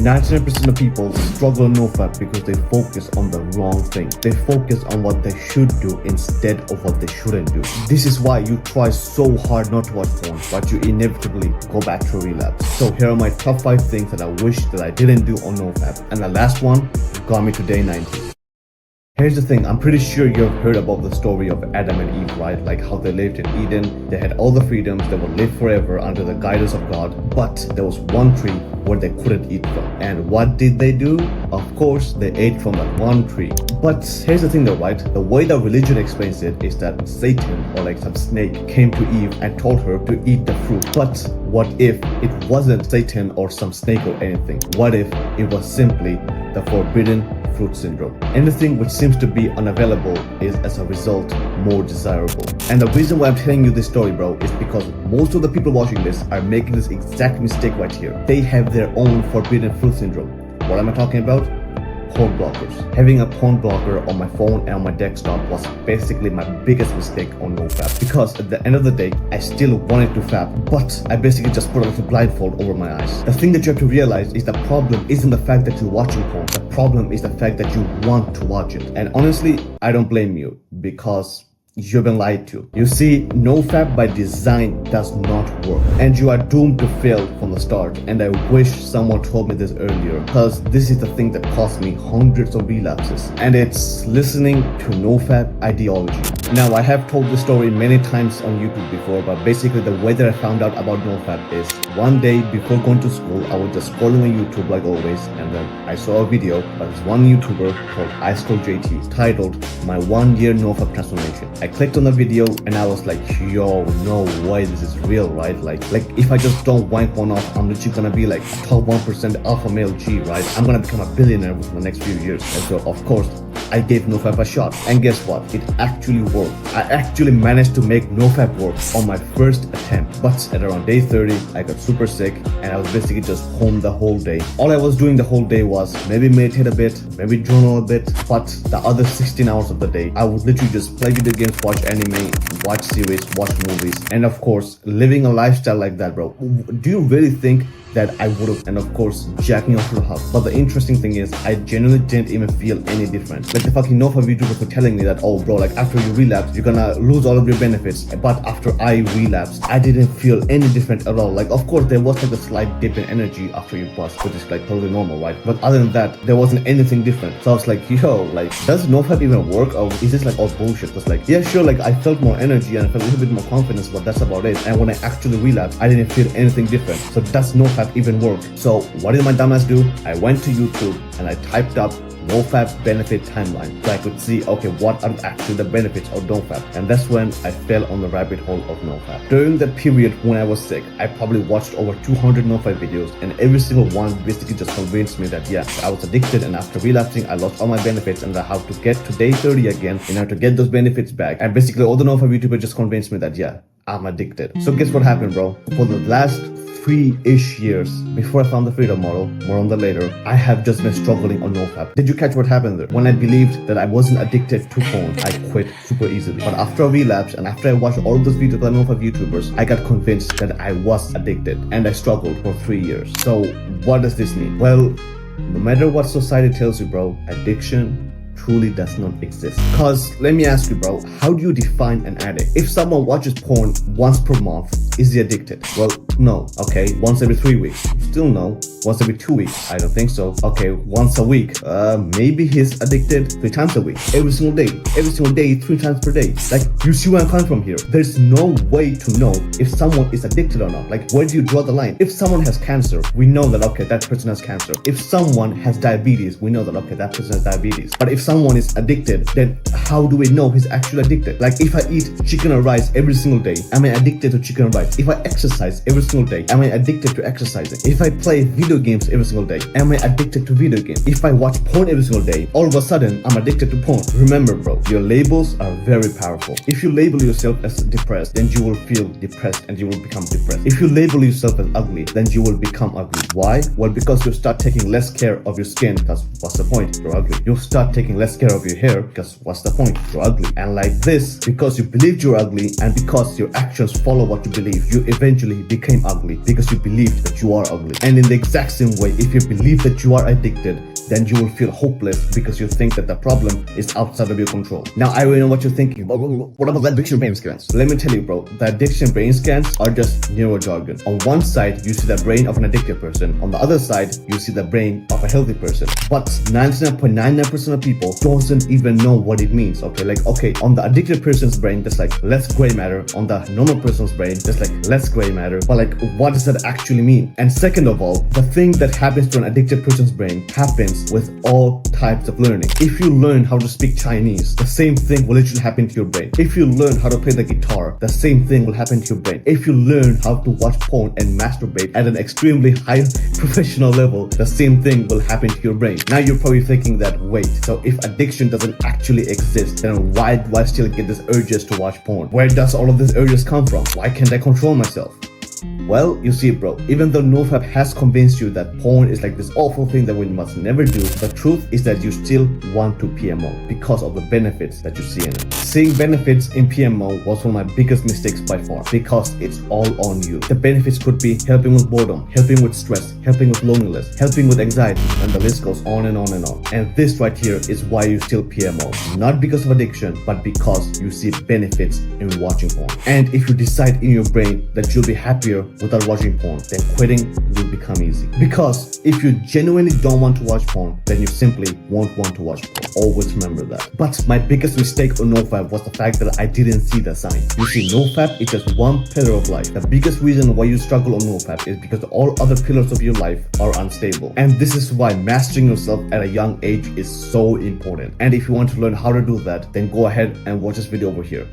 99% of people struggle on NoFap because they focus on the wrong thing. They focus on what they should do instead of what they shouldn't do. This is why you try so hard not to watch porn, but you inevitably go back to a relapse. So here are my top 5 things that I wish that I didn't do on NoFap. And the last one got me to day 90. Here's the thing, I'm pretty sure you've heard about the story of Adam and Eve, right? Like how they lived in Eden, they had all the freedoms, they would live forever under the guidance of God, but there was one tree where they couldn't eat from. And what did they do? Of course, they ate from that one tree. But here's the thing though, right? The way that religion explains it is that Satan, or like some snake, came to Eve and told her to eat the fruit. But what if it wasn't Satan or some snake or anything? What if it was simply the forbidden fruit syndrome? Anything which seems to be unavailable is as a result more desirable. And the reason why I'm telling you this story, bro, is because most of the people watching this are making this exact mistake right here. They have their own forbidden fruit syndrome. What am I talking about? Porn blockers. Having a porn blocker on my phone and on my desktop was basically my biggest mistake on NoFap, because at the end of the day I still wanted to fap, but I basically just put a little blindfold over my eyes. The thing that you have to realize is the problem isn't the fact that you're watching porn. The problem is the fact that you want to watch it. And honestly, I don't blame you, because you've been lied to. You see, NoFap by design does not work, and you are doomed to fail from the start. And I wish someone told me this earlier, because this is the thing that cost me hundreds of relapses, and it's listening to NoFap ideology. Now, I have told this story many times on YouTube before, but basically the way that I found out about NoFap is one day before going to school, I was just scrolling on YouTube like always, and then I saw a video by this one YouTuber called IceColdJT titled "My 1 Year NoFap Transformation." I clicked on the video and I was like, yo, no way, this is real, right? Like if I just don't wank one off, I'm literally gonna be like a top 1% alpha male G, right? I'm gonna become a billionaire within the next few years. And so of course I gave NoFap a shot, and guess what? It actually worked. I actually managed to make NoFap work on my first attempt, but at around day 30 I got super sick and I was basically just home the whole day. All I was doing the whole day was maybe meditate a bit, maybe journal a bit, but the other 16 hours of the day I would literally just play video games, watch anime, watch series, watch movies, and of course living a lifestyle like that, bro. Do you really think that I would have? And of course jacking off to the hub. But the interesting thing is I genuinely didn't even feel any different. Like the fucking NoFap YouTubers were telling me that, oh bro, like after you relapse you're gonna lose all of your benefits, but after I relapsed I didn't feel any different at all. Like of course there was like a slight dip in energy after you bust, which is like totally normal, right? But other than that there wasn't anything different. So I was like, yo, like does NoFap even work, or is this like all bullshit? Because like, yeah sure, like I felt more energy and I felt a little bit more confidence, but that's about it. And when I actually relapsed I didn't feel anything different. So does NoFap even work? So what did my dumbass do? I went to YouTube and I typed up NoFap benefit timeline so I could see, okay, what are actually the benefits of NoFap. And that's when I fell on the rabbit hole of NoFap. During the period when I was sick, I probably watched over 200 NoFap videos, and every single one basically just convinced me that yeah, I was addicted, and after relapsing I lost all my benefits and I have to get to day 30 again in order to get those benefits back. And basically all the NoFap YouTubers just convinced me that yeah, I'm addicted. So guess what happened, bro? For the last 3-ish years before I found the freedom model, more on that later, I have just been struggling on NoFap. Did you catch what happened there? When I believed that I wasn't addicted to porn, I quit super easily. But after a relapse and after I watched all of those videos by NoFap YouTubers, I got convinced that I was addicted, and I struggled for 3 years. So what does this mean? Well, no matter what society tells you, bro, addiction truly does not exist. Cause let me ask you, bro, how do you define an addict? If someone watches porn once per month, is he addicted? Well, no. Okay, once every 3 weeks, still no. Once every 2 weeks, I don't think so. Okay, once a week, maybe he's addicted 3 times a week, every single day, 3 times per day. Like, you see where I'm coming from here? There's no way to know if someone is addicted or not. Like, where do you draw the line? If someone has cancer, we know that okay, that person has cancer. If someone has diabetes, we know that okay, that person has diabetes. But if someone is addicted, then how do we know he's actually addicted? Like, if I eat chicken or rice every single day, am I addicted to chicken or rice? If I exercise every single day, am I addicted to exercising? If I play video games every single day, am I addicted to video games? If I watch porn every single day, all of a sudden I'm addicted to porn. Remember, bro, your labels are very powerful. If you label yourself as depressed, then you will feel depressed and you will become depressed. If you label yourself as ugly, then you will become ugly. Why? Well, because you start taking less care of your skin, because what's the point? You're ugly. You'll start taking less less care of your hair, because what's the point? You're ugly. And like this, because you believed you're ugly and because your actions follow what you believe, you eventually became ugly because you believed that you are ugly. And in the exact same way, if you believe that you are addicted, then you will feel hopeless because you think that the problem is outside of your control. Now, I already know what you're thinking. What about the addiction brain scans? Let me tell you, bro, the addiction brain scans are just neuro jargon. On one side, you see the brain of an addicted person. On the other side, you see the brain of a healthy person. But 99.99% of people doesn't even know what it means, okay? Like, okay, on the addicted person's brain, there's like less gray matter. On the normal person's brain, there's like less gray matter. But like, what does that actually mean? And second of all, the thing that happens to an addicted person's brain happens with all types of learning. If you learn how to speak Chinese, the same thing will literally happen to your brain. If you learn how to play the guitar, the same thing will happen to your brain. If you learn how to watch porn and masturbate at an extremely high professional level, the same thing will happen to your brain. Now you're probably thinking that, wait, so if addiction doesn't actually exist, then why do I still get these urges to watch porn? Where does all of these urges come from? Why can't I control myself? Well, you see, bro, even though NoFap has convinced you that porn is like this awful thing that we must never do, the truth is that you still want to PMO because of the benefits that you see in it. Seeing benefits in PMO was one of my biggest mistakes by far because it's all on you. The benefits could be helping with boredom, helping with stress, helping with loneliness, helping with anxiety, and the list goes on and on and on. And this right here is why you still PMO. Not because of addiction, but because you see benefits in watching porn. And if you decide in your brain that you'll be happier without watching porn, then quitting will become easy. Because if you genuinely don't want to watch porn, then you simply won't want to watch porn. Always remember that. But my biggest mistake on NoFap was the fact that I didn't see the signs. You see, NoFap is just one pillar of life. The biggest reason why you struggle on NoFap is because all other pillars of your life are unstable. And this is why mastering yourself at a young age is so important. And if you want to learn how to do that, then go ahead and watch this video over here.